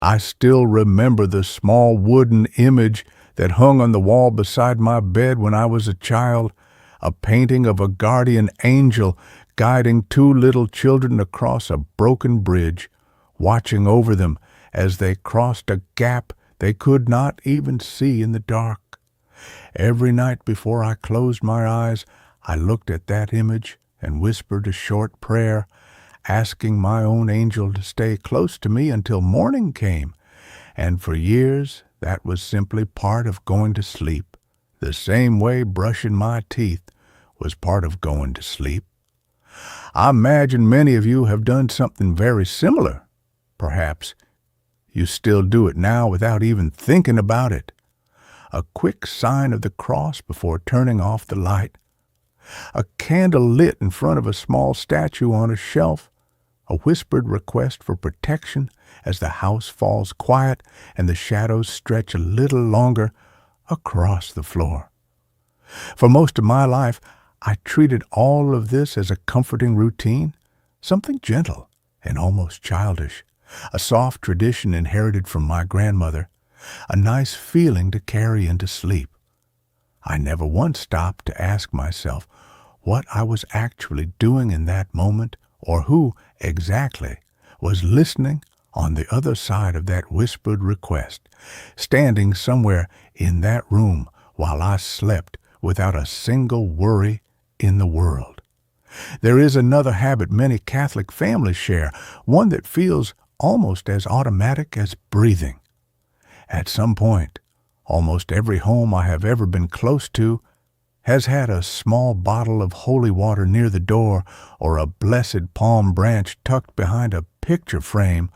I still remember the small wooden image that hung on the wall beside my bed when I was a child, a painting of a guardian angel guiding two little children across a broken bridge, watching over them as they crossed a gap they could not even see in the dark. Every night before I closed my eyes, I looked at that image and whispered a short prayer, asking my own angel to stay close to me until morning came. And for years, that was simply part of going to sleep, the same way brushing my teeth was part of going to sleep. I imagine many of you have done something very similar. Perhaps you still do it now without even thinking about it. A quick sign of the cross before turning off the light. A candle lit in front of a small statue on a shelf. A whispered request for protection as the house falls quiet and the shadows stretch a little longer across the floor. For most of my life, I treated all of this as a comforting routine, something gentle and almost childish, a soft tradition inherited from my grandmother, a nice feeling to carry into sleep. I never once stopped to ask myself what I was actually doing in that moment or who exactly was listening on the other side of that whispered request, standing somewhere in that room while I slept without a single worry in the world. There is another habit many Catholic families share, one that feels almost as automatic as breathing. At some point, almost every home I have ever been close to has had a small bottle of holy water near the door, or a blessed palm branch tucked behind a picture frame,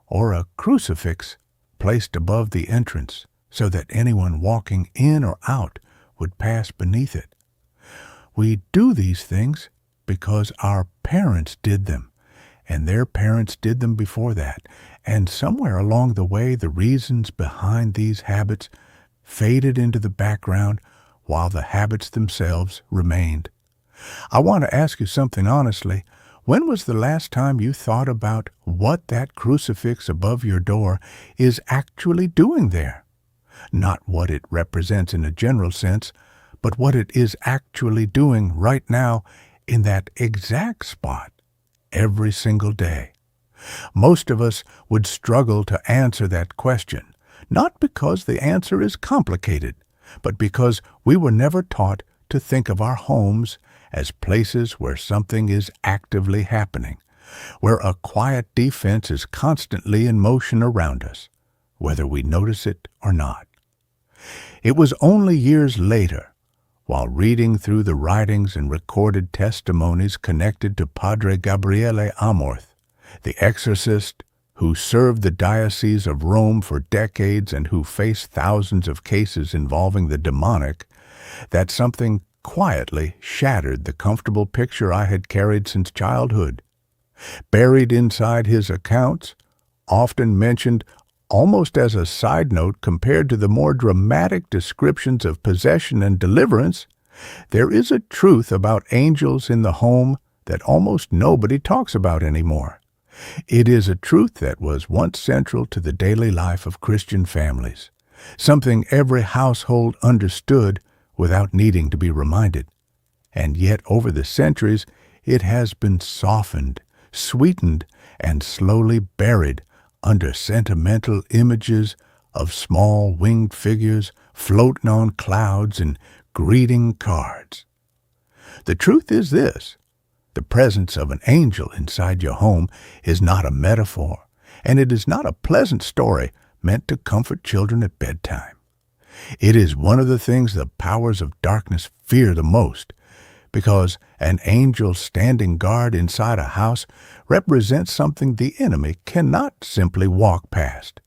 or a crucifix placed above the entrance so that anyone walking in or out would pass beneath it. We do these things because our parents did them, and their parents did them before that, and somewhere along the way the reasons behind these habits faded into the background while the habits themselves remained. I want to ask you something honestly. When was the last time you thought about what that crucifix above your door is actually doing there? Not what it represents in a general sense, but what it is actually doing right now in that exact spot every single day. Most of us would struggle to answer that question, not because the answer is complicated, but because we were never taught to think of our homes as places where something is actively happening, where a quiet defense is constantly in motion around us, whether we notice it or not. It was only years later, while reading through the writings and recorded testimonies connected to Padre Gabriele Amorth, the exorcist who served the Diocese of Rome for decades and who faced thousands of cases involving the demonic, that something quietly shattered the comfortable picture I had carried since childhood. Buried inside his accounts, often mentioned almost as a side note compared to the more dramatic descriptions of possession and deliverance, there is a truth about angels in the home that almost nobody talks about anymore. It is a truth that was once central to the daily life of Christian families, something every household understood without needing to be reminded. And yet over the centuries it has been softened, sweetened, and slowly buried under sentimental images of small winged figures floating on clouds and greeting cards. The truth is this: the presence of an angel inside your home is not a metaphor, and it is not a pleasant story meant to comfort children at bedtime. It is one of the things the powers of darkness fear the most, because an angel standing guard inside a house represents something the enemy cannot simply walk past,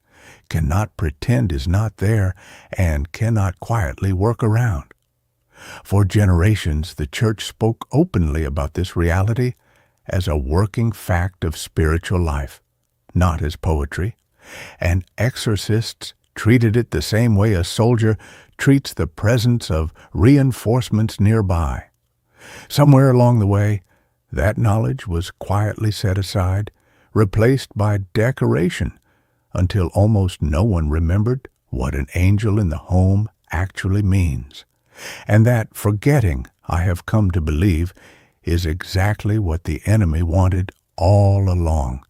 cannot pretend is not there, and cannot quietly work around. For generations, the Church spoke openly about this reality as a working fact of spiritual life, not as poetry, and exorcists treated it the same way a soldier treats the presence of reinforcements nearby. Somewhere along the way, that knowledge was quietly set aside, replaced by decoration, until almost no one remembered what an angel in the home actually means. And that forgetting, I have come to believe, is exactly what the enemy wanted all along.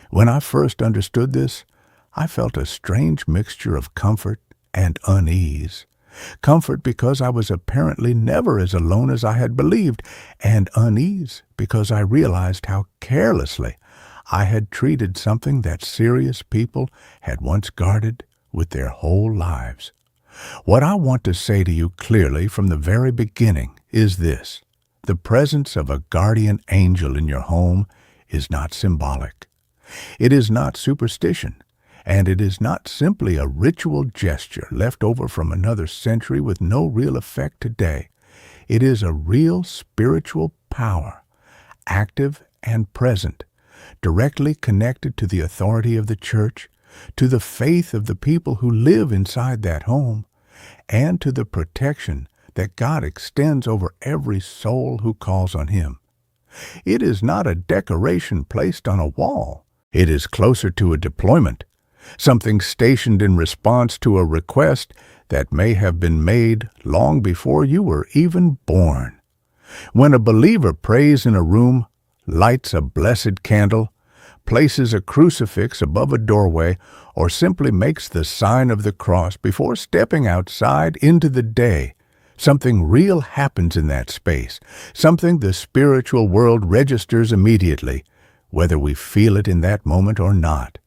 When I first understood this, I felt a strange mixture of comfort and unease. Comfort because I was apparently never as alone as I had believed, and unease because I realized how carelessly I had treated something that serious people had once guarded with their whole lives. What I want to say to you clearly from the very beginning is this: the presence of a guardian angel in your home is not symbolic. It is not superstition, and it is not simply a ritual gesture left over from another century with no real effect today. It is a real spiritual power, active and present, directly connected to the authority of the church, to the faith of the people who live inside that home, and to the protection that God extends over every soul who calls on Him. It is not a decoration placed on a wall. It is closer to a deployment, something stationed in response to a request that may have been made long before you were even born. When a believer prays in a room, lights a blessed candle, places a crucifix above a doorway, or simply makes the sign of the cross before stepping outside into the day, something real happens in that space, something the spiritual world registers immediately, whether we feel it in that moment or not.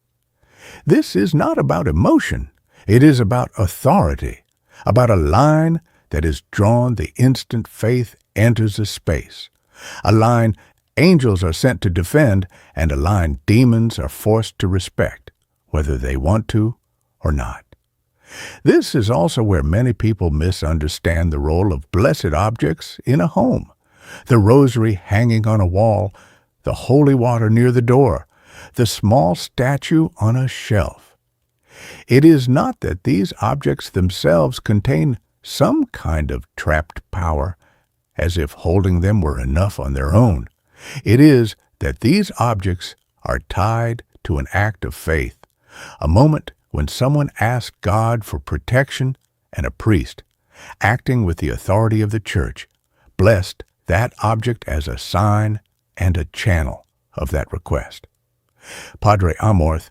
This is not about emotion. It is about authority, about a line that is drawn the instant faith enters a space, a line angels are sent to defend, and a line demons are forced to respect, whether they want to or not. This is also where many people misunderstand the role of blessed objects in a home. The rosary hanging on a wall, the holy water near the door, the small statue on a shelf. It is not that these objects themselves contain some kind of trapped power, as if holding them were enough on their own. It is that these objects are tied to an act of faith, a moment when someone asks God for protection, and a priest, acting with the authority of the church, blessed that object as a sign and a channel of that request. Padre Amorth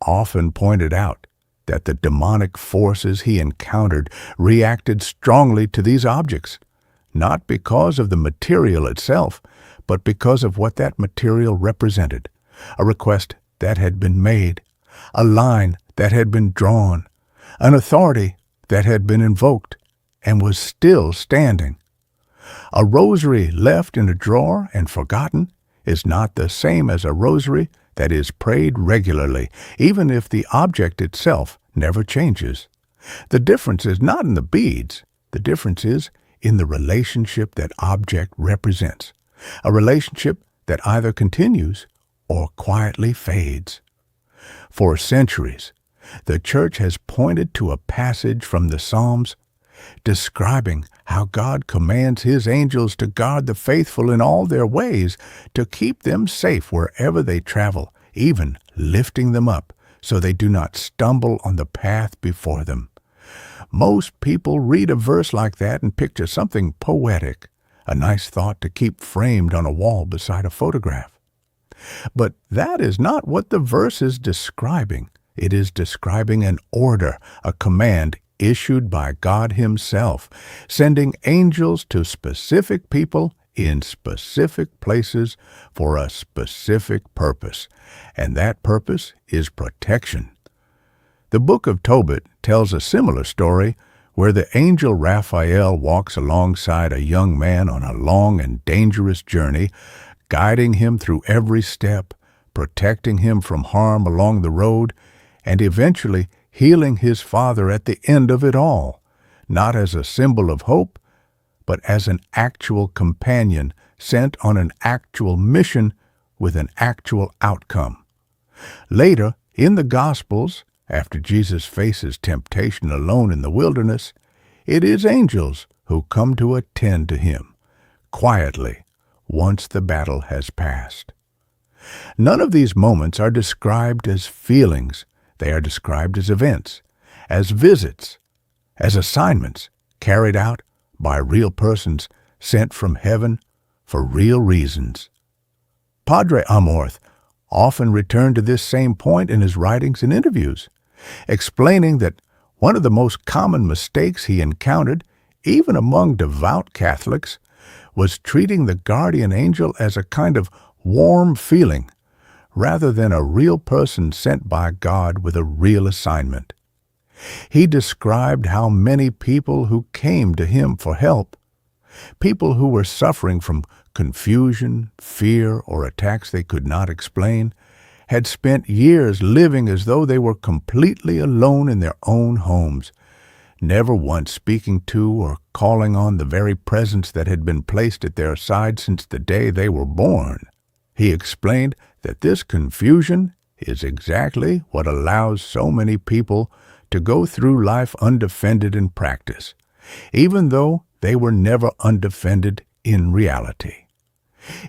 often pointed out that the demonic forces he encountered reacted strongly to these objects, not because of the material itself, but because of what that material represented, a request that had been made, a line that had been drawn, an authority that had been invoked and was still standing. A rosary left in a drawer and forgotten is not the same as a rosary that is prayed regularly, even if the object itself never changes. The difference is not in the beads. The difference is in the relationship that object represents, a relationship that either continues or quietly fades. For centuries, the Church has pointed to a passage from the Psalms describing how God commands His angels to guard the faithful in all their ways, to keep them safe wherever they travel, even lifting them up so they do not stumble on the path before them. Most people read a verse like that and picture something poetic, a nice thought to keep framed on a wall beside a photograph. But that is not what the verse is describing. It is describing an order, a command issued by God Himself, sending angels to specific people in specific places for a specific purpose, and that purpose is protection. The book of Tobit tells a similar story where the angel Raphael walks alongside a young man on a long and dangerous journey, guiding him through every step, protecting him from harm along the road, and eventually healing his father at the end of it all, not as a symbol of hope, but as an actual companion sent on an actual mission with an actual outcome. Later, in the Gospels, after Jesus faces temptation alone in the wilderness, it is angels who come to attend to him, quietly, once the battle has passed. None of these moments are described as feelings. They are described as events, as visits, as assignments carried out by real persons sent from heaven for real reasons. Padre Amorth often returned to this same point in his writings and interviews, explaining that one of the most common mistakes he encountered, even among devout Catholics, was treating the guardian angel as a kind of warm feeling rather than a real person sent by God with a real assignment. He described how many people who came to him for help, people who were suffering from confusion, fear, or attacks they could not explain, had spent years living as though they were completely alone in their own homes, never once speaking to or calling on the very presence that had been placed at their side since the day they were born. He explained that this confusion is exactly what allows so many people to go through life undefended in practice, even though they were never undefended in reality.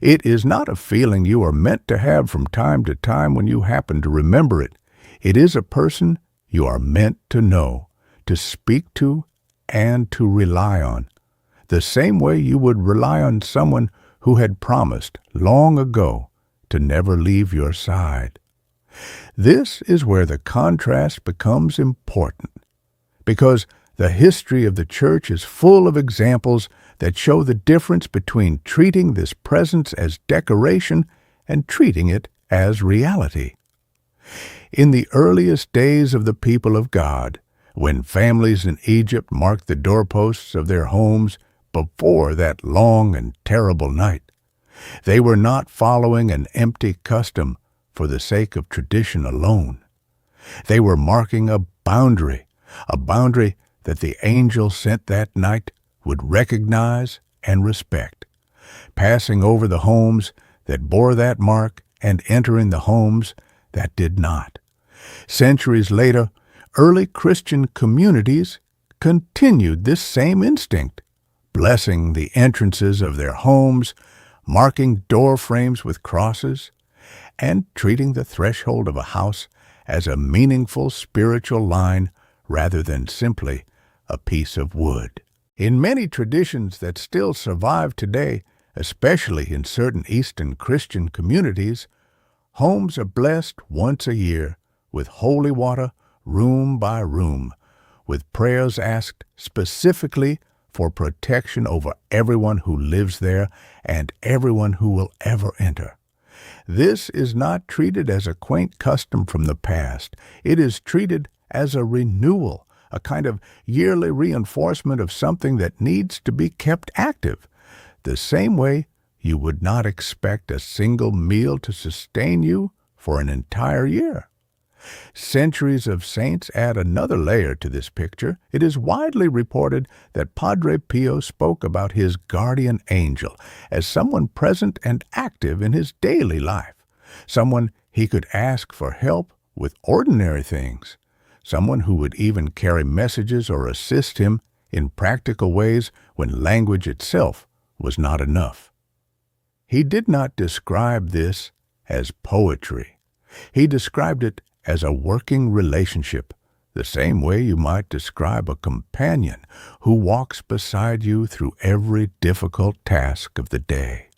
It is not a feeling you are meant to have from time to time when you happen to remember it. It is a person you are meant to know, to speak to, and to rely on, the same way you would rely on someone who had promised long ago to never leave your side. This is where the contrast becomes important, because the history of the Church is full of examples that show the difference between treating this presence as decoration and treating it as reality. In the earliest days of the people of God, when families in Egypt marked the doorposts of their homes before that long and terrible night, they were not following an empty custom for the sake of tradition alone. They were marking a boundary that the angel sent that night would recognize and respect, passing over the homes that bore that mark and entering the homes that did not. Centuries later, early Christian communities continued this same instinct, blessing the entrances of their homes, marking door frames with crosses, and treating the threshold of a house as a meaningful spiritual line rather than simply a piece of wood. In many traditions that still survive today, especially in certain Eastern Christian communities, homes are blessed once a year with holy water, room by room, with prayers asked specifically for protection over everyone who lives there and everyone who will ever enter. This is not treated as a quaint custom from the past. It is treated as a renewal, a kind of yearly reinforcement of something that needs to be kept active, the same way you would not expect a single meal to sustain you for an entire year. Centuries of saints add another layer to this picture. It is widely reported that Padre Pio spoke about his guardian angel as someone present and active in his daily life, someone he could ask for help with ordinary things, someone who would even carry messages or assist him in practical ways when language itself was not enough. He did not describe this as poetry. He described it as a working relationship, the same way you might describe a companion who walks beside you through every difficult task of the day.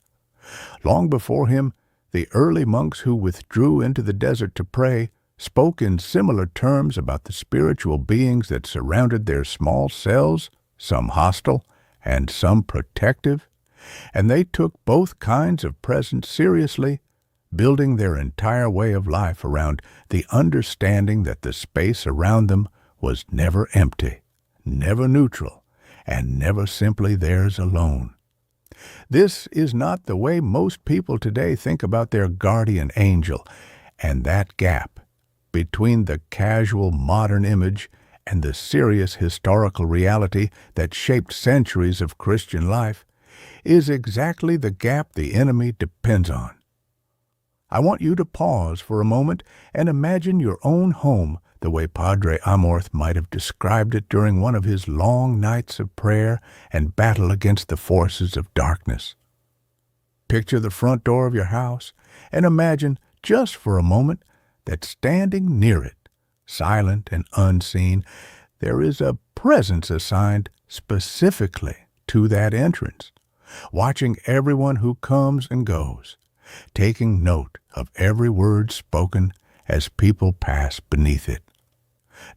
Long before him, the early monks who withdrew into the desert to pray spoke in similar terms about the spiritual beings that surrounded their small cells, some hostile and some protective, and they took both kinds of presence seriously, building their entire way of life around the understanding that the space around them was never empty, never neutral, and never simply theirs alone. This is not the way most people today think about their guardian angel, and that gap between the casual modern image and the serious historical reality that shaped centuries of Christian life is exactly the gap the enemy depends on. I want you to pause for a moment and imagine your own home the way Padre Amorth might have described it during one of his long nights of prayer and battle against the forces of darkness. Picture the front door of your house and imagine, just for a moment, that standing near it silent and unseen, there is a presence assigned specifically to that entrance, watching everyone who comes and goes, taking note of every word spoken as people pass beneath it.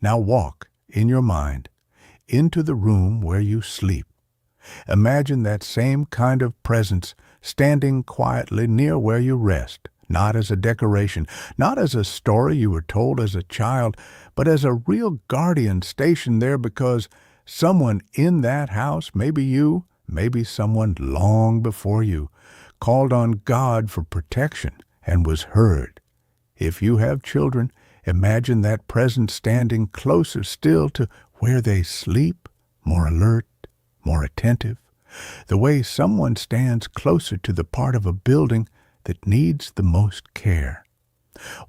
Now walk, in your mind, into the room where you sleep. Imagine that same kind of presence standing quietly near where you rest, not as a decoration, not as a story you were told as a child, but as a real guardian stationed there because someone in that house, maybe you, maybe someone long before you, called on God for protection and was heard. If you have children, imagine that presence standing closer still to where they sleep, more alert, more attentive, the way someone stands closer to the part of a building that needs the most care.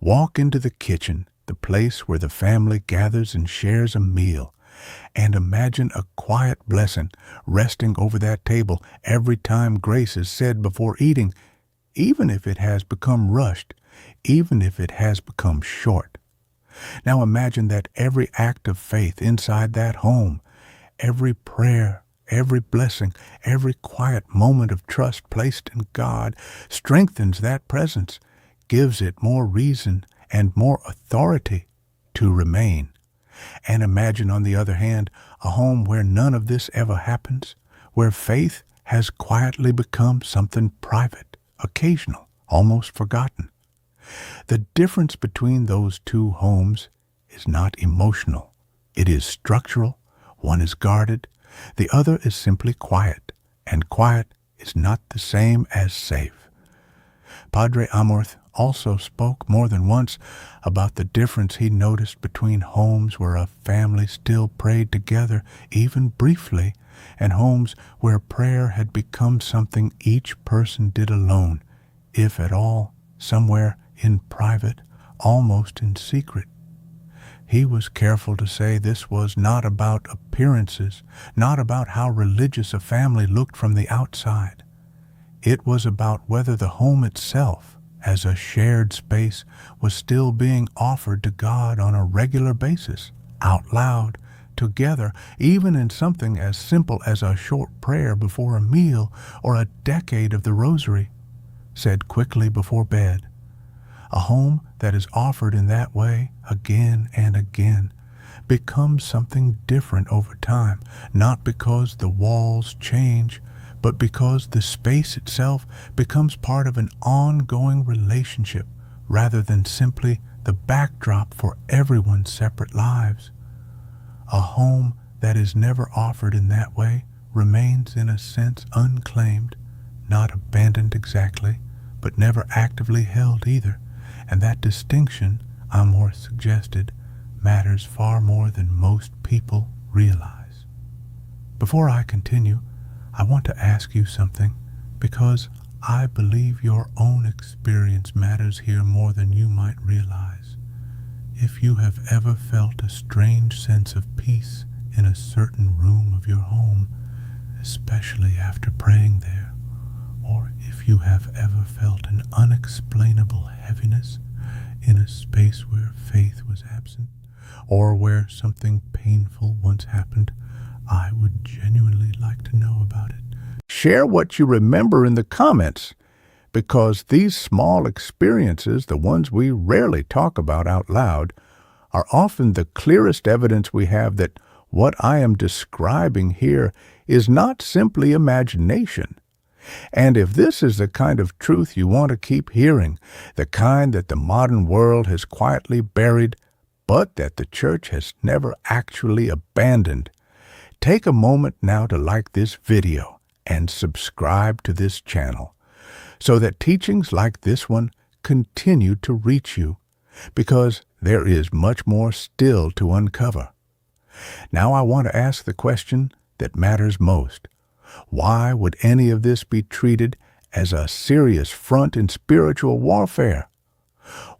Walk into the kitchen, the place where the family gathers and shares a meal, and imagine a quiet blessing resting over that table every time grace is said before eating, even if it has become rushed, even if it has become short. Now imagine that every act of faith inside that home, every prayer, every blessing, every quiet moment of trust placed in God strengthens that presence, gives it more reason and more authority to remain. And imagine, on the other hand, a home where none of this ever happens, where faith has quietly become something private, occasional, almost forgotten. The difference between those two homes is not emotional. It is structural. One is guarded. The other is simply quiet, and quiet is not the same as safe. Padre Amorth also spoke more than once about the difference he noticed between homes where a family still prayed together, even briefly, and homes where prayer had become something each person did alone, if at all, somewhere in private, almost in secret. He was careful to say this was not about appearances, not about how religious a family looked from the outside. It was about whether the home itself, as a shared space, was still being offered to God on a regular basis, out loud, together, even in something as simple as a short prayer before a meal or a decade of the rosary, said quickly before bed. A home that is offered in that way again and again becomes something different over time, not because the walls change, but because the space itself becomes part of an ongoing relationship rather than simply the backdrop for everyone's separate lives. A home that is never offered in that way remains in a sense unclaimed, not abandoned exactly, but never actively held either. And that distinction, Amorth suggested, matters far more than most people realize. Before I continue, I want to ask you something, because I believe your own experience matters here more than you might realize. If you have ever felt a strange sense of peace in a certain room of your home, especially after praying there, or if you have ever felt an unexplainable heaviness in a space where faith was absent, or where something painful once happened, I would genuinely like to know about it. Share what you remember in the comments, because these small experiences, the ones we rarely talk about out loud, are often the clearest evidence we have that what I am describing here is not simply imagination. And if this is the kind of truth you want to keep hearing, the kind that the modern world has quietly buried, but that the church has never actually abandoned, take a moment now to like this video and subscribe to this channel, so that teachings like this one continue to reach you, because there is much more still to uncover. Now I want to ask the question that matters most. Why would any of this be treated as a serious front in spiritual warfare?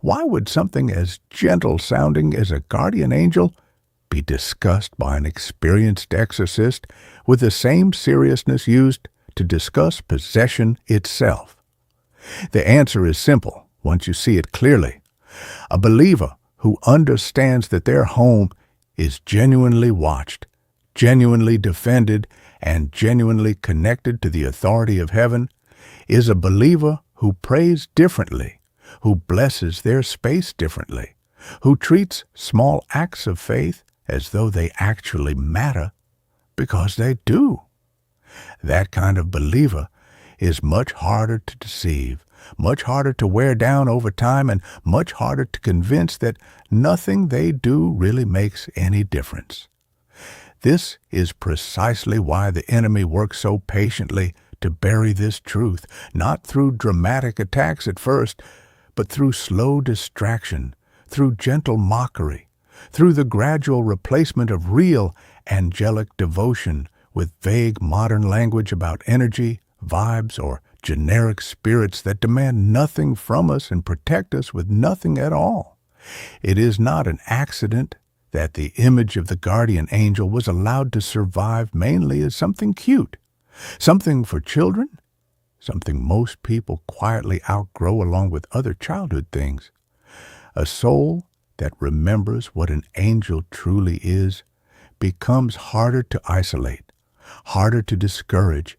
Why would something as gentle-sounding as a guardian angel be discussed by an experienced exorcist with the same seriousness used to discuss possession itself? The answer is simple once you see it clearly. A believer who understands that their home is genuinely watched, genuinely defended, and genuinely connected to the authority of heaven, is a believer who prays differently, who blesses their space differently, who treats small acts of faith as though they actually matter, because they do. That kind of believer is much harder to deceive, much harder to wear down over time, and much harder to convince that nothing they do really makes any difference. This is precisely why the enemy works so patiently to bury this truth, not through dramatic attacks at first, but through slow distraction, through gentle mockery, through the gradual replacement of real angelic devotion with vague modern language about energy, vibes, or generic spirits that demand nothing from us and protect us with nothing at all. It is not an accident that the image of the guardian angel was allowed to survive mainly as something cute, something for children, something most people quietly outgrow along with other childhood things. A soul that remembers what an angel truly is becomes harder to isolate, harder to discourage,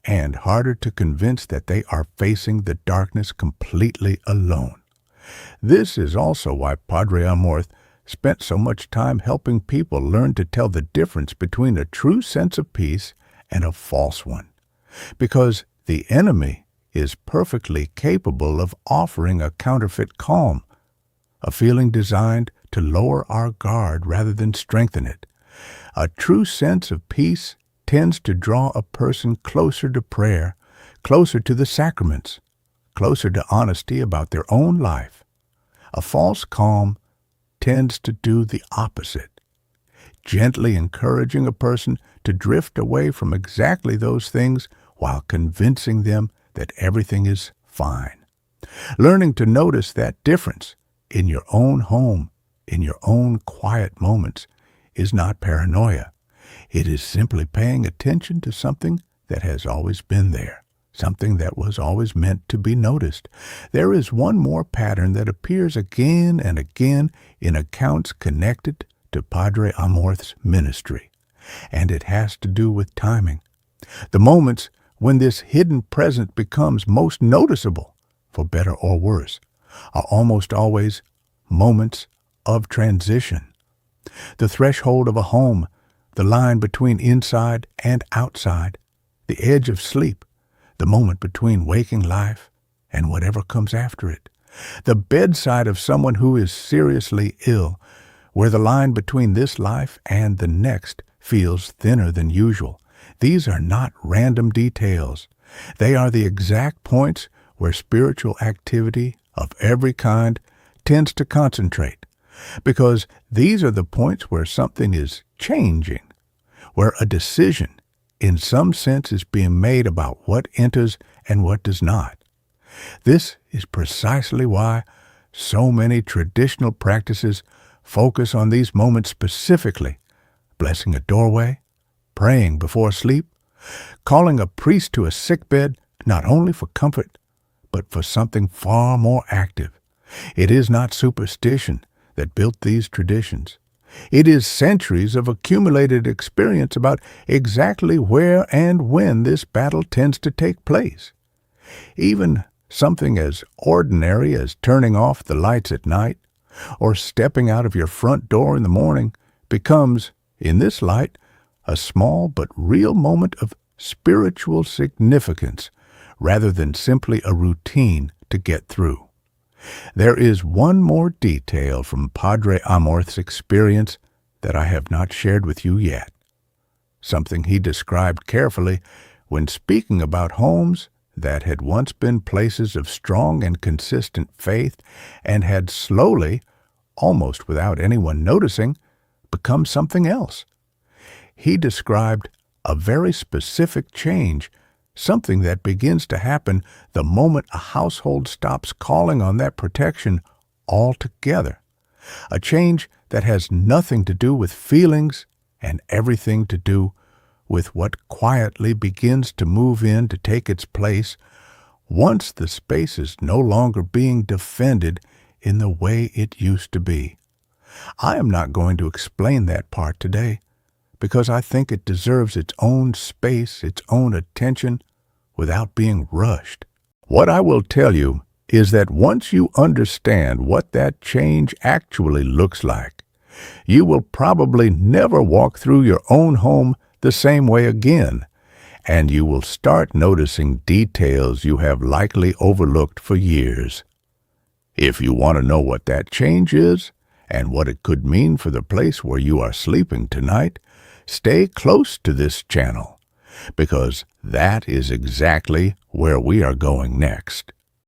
and harder to convince that they are facing the darkness completely alone. This is also why Padre Amorth spent so much time helping people learn to tell the difference between a true sense of peace and a false one, because the enemy is perfectly capable of offering a counterfeit calm, a feeling designed to lower our guard rather than strengthen it. A true sense of peace tends to draw a person closer to prayer, closer to the sacraments, closer to honesty about their own life. A false calm tends to do the opposite, gently encouraging a person to drift away from exactly those things while convincing them that everything is fine. Learning to notice that difference in your own home, in your own quiet moments, is not paranoia. It is simply paying attention to something that has always been there, something that was always meant to be noticed. There is one more pattern that appears again and again in accounts connected to Padre Amorth's ministry, and it has to do with timing. The moments when this hidden presence becomes most noticeable, for better or worse, are almost always moments of transition. The threshold of a home, the line between inside and outside, the edge of sleep, the moment between waking life and whatever comes after it, the bedside of someone who is seriously ill, where the line between this life and the next feels thinner than usual. These are not random details. They are the exact points where spiritual activity of every kind tends to concentrate, because these are the points where something is changing, where a decision, in some sense, is being made about what enters and what does not. This is precisely why so many traditional practices focus on these moments specifically: blessing a doorway, praying before sleep, calling a priest to a sickbed, not only for comfort, but for something far more active. It is not superstition that built these traditions. It is centuries of accumulated experience about exactly where and when this battle tends to take place. Even something as ordinary as turning off the lights at night or stepping out of your front door in the morning becomes, in this light, a small but real moment of spiritual significance rather than simply a routine to get through. There is one more detail from Padre Amorth's experience that I have not shared with you yet, something he described carefully when speaking about homes that had once been places of strong and consistent faith and had slowly, almost without anyone noticing, become something else. He described a very specific change, something that begins to happen the moment a household stops calling on that protection altogether. A change that has nothing to do with feelings and everything to do with what quietly begins to move in to take its place once the space is no longer being defended in the way it used to be. I am not going to explain that part today, because I think it deserves its own space, its own attention, without being rushed. What I will tell you is that once you understand what that change actually looks like, you will probably never walk through your own home the same way again, and you will start noticing details you have likely overlooked for years. If you want to know what that change is, and what it could mean for the place where you are sleeping tonight, stay close to this channel, because that is exactly where we are going next.